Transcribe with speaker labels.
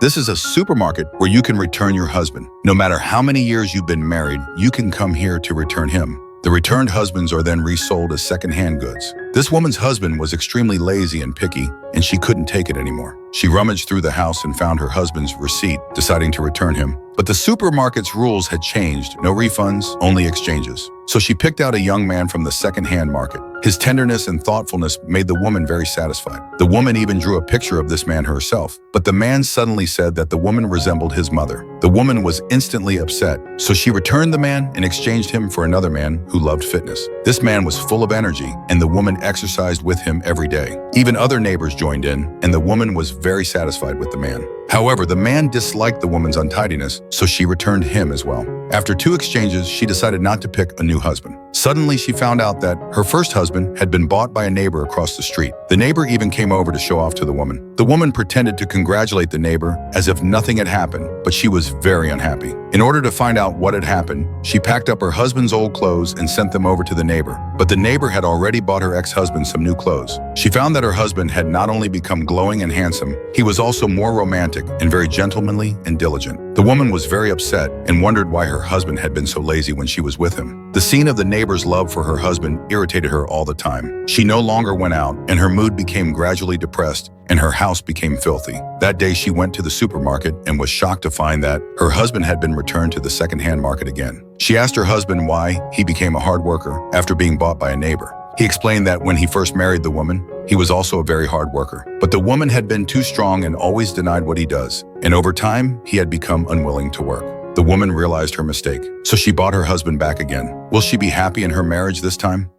Speaker 1: This is a supermarket where you can return your husband. No matter how many years you've been married, you can come here to return him. The returned husbands are then resold as second-hand goods. This woman's husband was extremely lazy and picky, and she couldn't take it anymore. She rummaged through the house and found her husband's receipt, deciding to return him. But the supermarket's rules had changed. No refunds, only exchanges. So she picked out a young man from the second-hand market. His tenderness and thoughtfulness made the woman very satisfied. The woman even drew a picture of this man herself. But the man suddenly said that the woman resembled his mother. The woman was instantly upset, so she returned the man and exchanged him for another man who loved fitness. This man was full of energy, and the woman exercised with him every day. Even other neighbors joined in, and the woman was very satisfied with the man. However, the man disliked the woman's untidiness, so she returned him as well. After 2 exchanges, she decided not to pick a new husband. Suddenly, she found out that her first husband had been bought by a neighbor across the street. The neighbor even came over to show off to the woman. The woman pretended to congratulate the neighbor as if nothing had happened, but she was very unhappy. In order to find out what had happened, she packed up her husband's old clothes and sent them over to the neighbor. But the neighbor had already bought her ex-husband some new clothes. She found that her husband had not only become glowing and handsome, he was also more romantic and very gentlemanly and diligent. The woman was very upset and wondered why her husband had been so lazy when she was with him. The scene of the neighbor's love for her husband irritated her all the time. She no longer went out, and her mood became gradually depressed, and her house became filthy. That day, she went to the supermarket and was shocked to find that her husband had been returned to the second-hand market again. She asked her husband why he became a hard worker after being bought by a neighbor. He explained that when he first married the woman, he was also a very hard worker. But the woman had been too strong and always denied what he does, and over time, he had become unwilling to work. The woman realized her mistake, so she bought her husband back again. Will she be happy in her marriage this time?